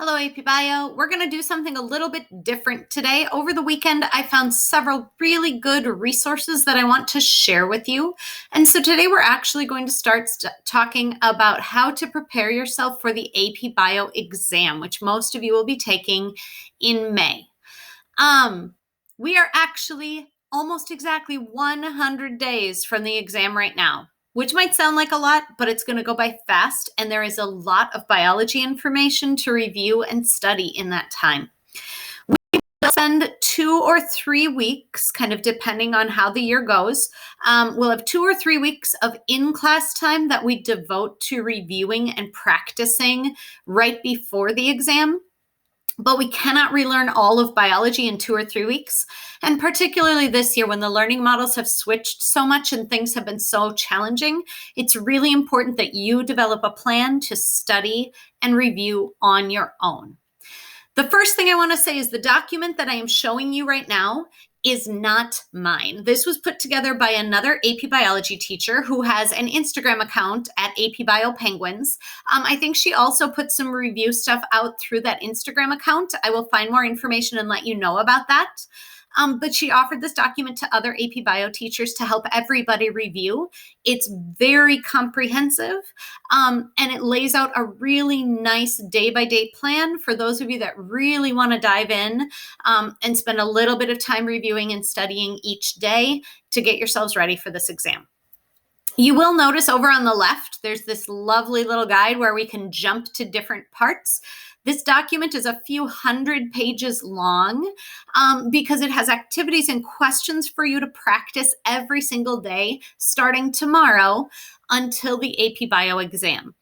Hello, AP Bio. We're going to do something a little bit different today. Over the weekend, I found several really good resources that I want to share with you. And so today we're actually going to start talking about how to prepare yourself for the AP Bio exam, which most of you will be taking in May. We are actually almost exactly 100 days from the exam right now, which might sound like a lot, but it's going to go by fast, and there is a lot of biology information to review and study in that time. We'll spend 2 or 3 weeks, kind of depending on how the year goes. We'll have 2 or 3 weeks of in-class time that we devote to reviewing and practicing right before the exam. But we cannot relearn all of biology in 2 or 3 weeks. And particularly this year, when the learning models have switched so much and things have been so challenging, it's really important that you develop a plan to study and review on your own. The first thing I want to say is the document that I am showing you right now is not mine. This was put together by another AP Biology teacher who has an Instagram account at AP Bio Penguins. I think she also put some review stuff out through that Instagram account. I will find more information and let you know about that. But she offered this document to other AP Bio teachers to help everybody review. It's very comprehensive, and it lays out a really nice day-by-day plan for those of you that really want to dive in and spend a little bit of time reviewing and studying each day to get yourselves ready for this exam. You will notice over on the left, there's this lovely little guide where we can jump to different parts. This document is a few hundred pages long because it has activities and questions for you to practice every single day, starting tomorrow until the AP Bio exam.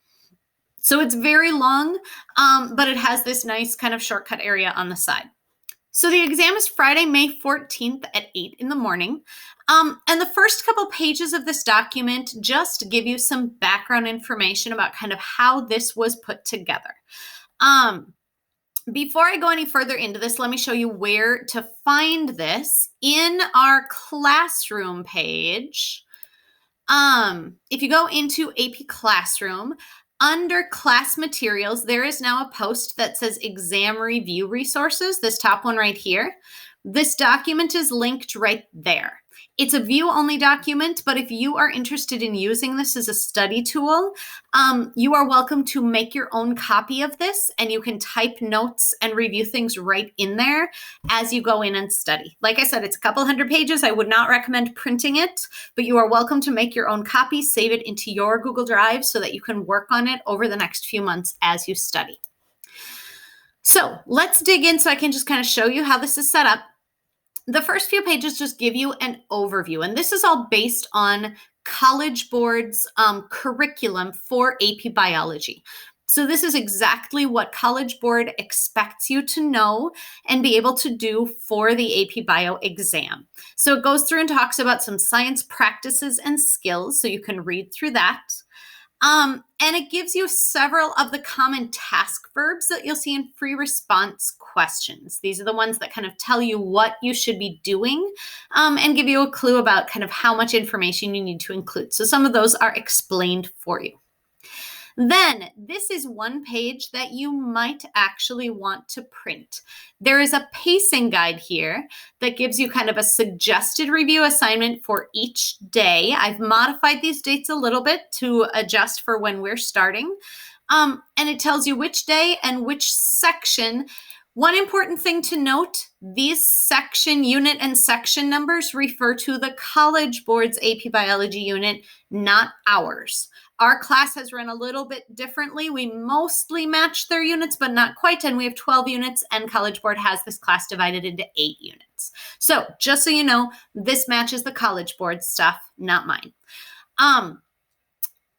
So it's very long, but it has this nice kind of shortcut area on the side. So the exam is Friday, May 14th at 8 in the morning. And the first couple pages of this document just give you some background information about kind of how this was put together. Before I go any further into this, let me show you where to find this in our classroom page. If you go into AP Classroom, under class materials, there is now a post that says exam review resources, this top one right here. This document is linked right there. It's a view-only document, but if you are interested in using this as a study tool, you are welcome to make your own copy of this, and you can type notes and review things right in there as you go in and study. Like I said, it's a couple hundred pages. I would not recommend printing it, but you are welcome to make your own copy, save it into your Google Drive so that you can work on it over the next few months as you study. So let's dig in so I can just kind of show you how this is set up. The first few pages just give you an overview, and this is all based on College Board's curriculum for AP Biology. So this is exactly what College Board expects you to know and be able to do for the AP Bio exam. So it goes through and talks about some science practices and skills, so you can read through that. And it gives you several of the common task verbs that you'll see in free response questions. These are the ones that kind of tell you what you should be doing and give you a clue about kind of how much information you need to include. So some of those are explained for you. Then this is one page that you might actually want to print. There is a pacing guide here that gives you kind of a suggested review assignment for each day. I've modified these dates a little bit to adjust for when we're starting. And it tells you which day and which section. One important thing to note, these section, unit, and section numbers refer to the College Board's AP Biology unit, not ours. Our class has run a little bit differently. We mostly match their units, but not quite, and we have 12 units, and College Board has this class divided into 8 units. So just so you know, this matches the College Board stuff, not mine.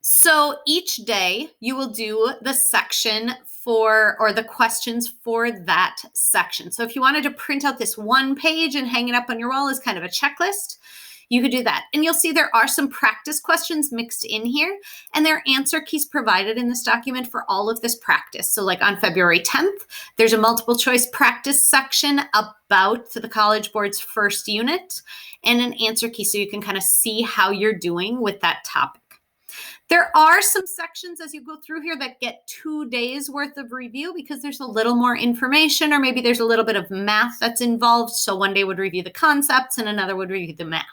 So each day you will do the section or the questions for that section. So if you wanted to print out this one page and hang it up on your wall as kind of a checklist, you could do that. And you'll see there are some practice questions mixed in here, and there are answer keys provided in this document for all of this practice. So like on February 10th, there's a multiple choice practice section about the College Board's first unit and an answer key so you can kind of see how you're doing with that topic. There are some sections as you go through here that get 2 days worth of review because there's a little more information, or maybe there's a little bit of math that's involved. So one day would review the concepts and another would review the math.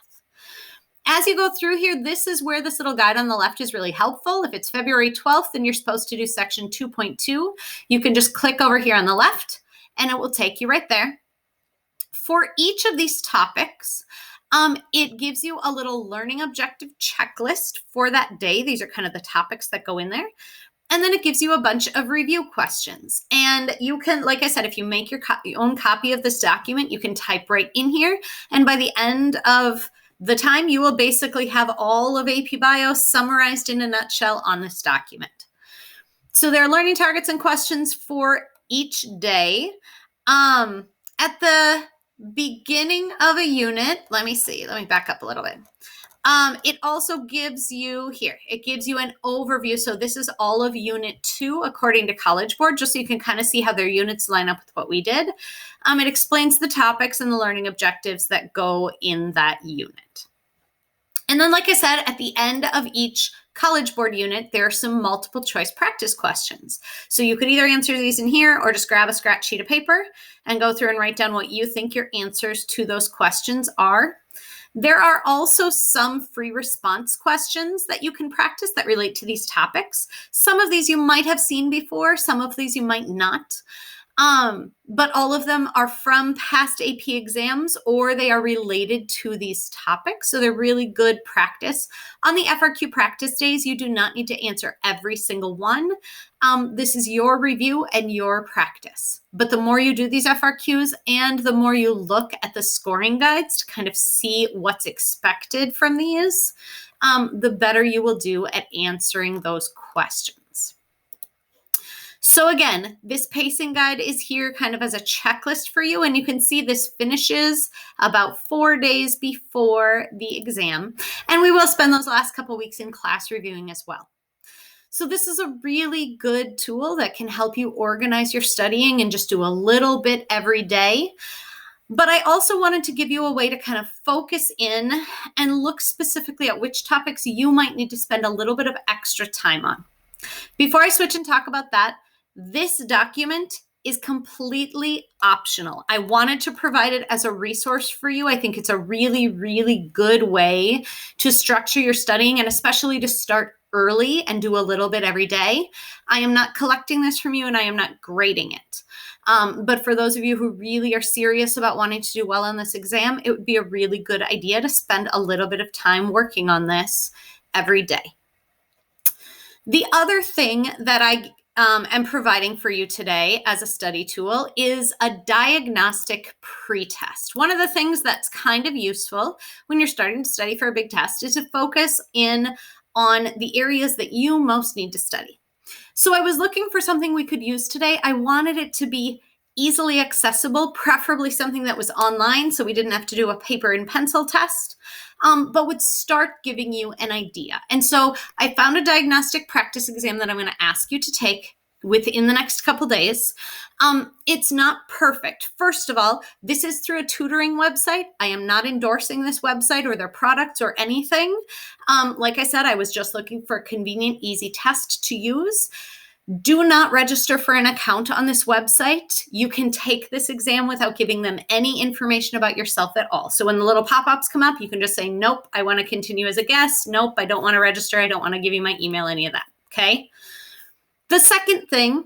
As you go through here, this is where this little guide on the left is really helpful. If it's February 12th and you're supposed to do section 2.2, you can just click over here on the left and it will take you right there. For each of these topics, it gives you a little learning objective checklist for that day. These are kind of the topics that go in there. And then it gives you a bunch of review questions. And you can, like I said, if you make your own copy of this document, you can type right in here. And by the end of the time, you will basically have all of AP Bio summarized in a nutshell on this document. So there are learning targets and questions for each day. At the beginning of a unit, let me back up a little bit. It also gives you here, it gives you an overview. So this is all of unit 2 according to College Board, just so you can kind of see how their units line up with what we did. It explains the topics and the learning objectives that go in that unit. And then, like I said, at the end of each College Board unit, there are some multiple choice practice questions. So you could either answer these in here or just grab a scratch sheet of paper and go through and write down what you think your answers to those questions are. There are also some free response questions that you can practice that relate to these topics. Some of these you might have seen before, some of these you might not. But all of them are from past AP exams or they are related to these topics. So they're really good practice. On the FRQ practice days, you do not need to answer every single one. This is your review and your practice. But the more you do these FRQs and the more you look at the scoring guides to kind of see what's expected from these, the better you will do at answering those questions. So again, this pacing guide is here kind of as a checklist for you. And you can see this finishes about 4 days before the exam. And we will spend those last couple weeks in class reviewing as well. So this is a really good tool that can help you organize your studying and just do a little bit every day. But I also wanted to give you a way to kind of focus in and look specifically at which topics you might need to spend a little bit of extra time on. Before I switch and talk about that, this document is completely optional. I wanted to provide it as a resource for you. I think it's a really, really good way to structure your studying and especially to start early and do a little bit every day. I am not collecting this from you and I am not grading it. But for those of you who really are serious about wanting to do well on this exam, it would be a really good idea to spend a little bit of time working on this every day. The other thing that I am providing for you today as a study tool is a diagnostic pretest. One of the things that's kind of useful when you're starting to study for a big test is to focus in on the areas that you most need to study. So I was looking for something we could use today. I wanted it to be easily accessible, preferably something that was online so we didn't have to do a paper and pencil test, but would start giving you an idea. And so I found a diagnostic practice exam that I'm going to ask you to take within the next couple days. It's not perfect. First of all, this is through a tutoring website. I am not endorsing this website or their products or anything. Like I said, I was just looking for a convenient, easy test to use. Do not register for an account on this website. You can take this exam without giving them any information about yourself at all. So when the little pop-ups come up, you can just say, nope, I want to continue as a guest. Nope, I don't want to register. I don't want to give you my email, any of that. Okay. The second thing,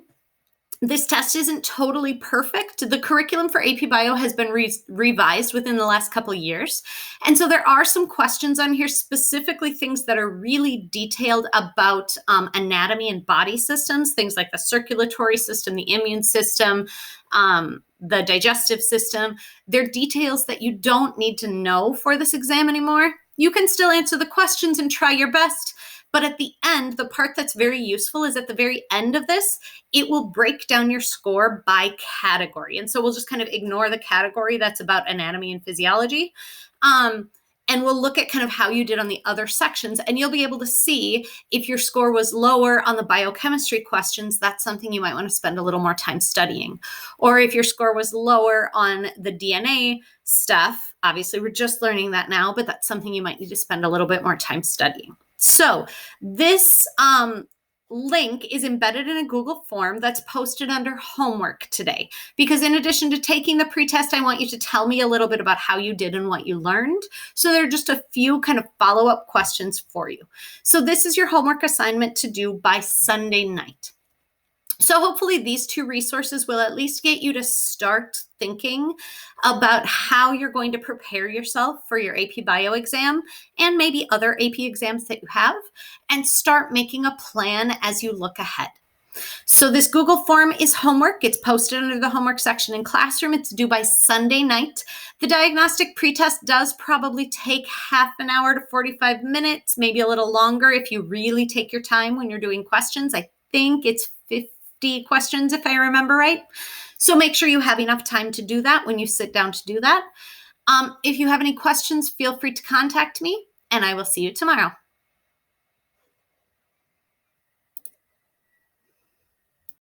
this test isn't totally perfect. The curriculum for AP Bio has been revised within the last couple of years. And so there are some questions on here, specifically things that are really detailed about anatomy and body systems, things like the circulatory system, the immune system, the digestive system. They're details that you don't need to know for this exam anymore. You can still answer the questions and try your best. But at the end, the part that's very useful is at the very end of this, it will break down your score by category. And so we'll just kind of ignore the category that's about anatomy and physiology. And we'll look at kind of how you did on the other sections. And you'll be able to see if your score was lower on the biochemistry questions, that's something you might want to spend a little more time studying. Or if your score was lower on the DNA stuff, obviously we're just learning that now, but that's something you might need to spend a little bit more time studying. So this link is embedded in a Google form that's posted under homework today. Because in addition to taking the pretest, I want you to tell me a little bit about how you did and what you learned. So there are just a few kind of follow-up questions for you. So this is your homework assignment to do by Sunday night. So hopefully these two resources will at least get you to start thinking about how you're going to prepare yourself for your AP Bio exam and maybe other AP exams that you have, and start making a plan as you look ahead. So this Google form is homework. It's posted under the homework section in Classroom. It's due by Sunday night. The diagnostic pretest does probably take half an hour to 45 minutes, maybe a little longer if you really take your time when you're doing questions. I think it's 50 questions if I remember right. So make sure you have enough time to do that when you sit down to do that. If you have any questions, feel free to contact me, and I will see you tomorrow.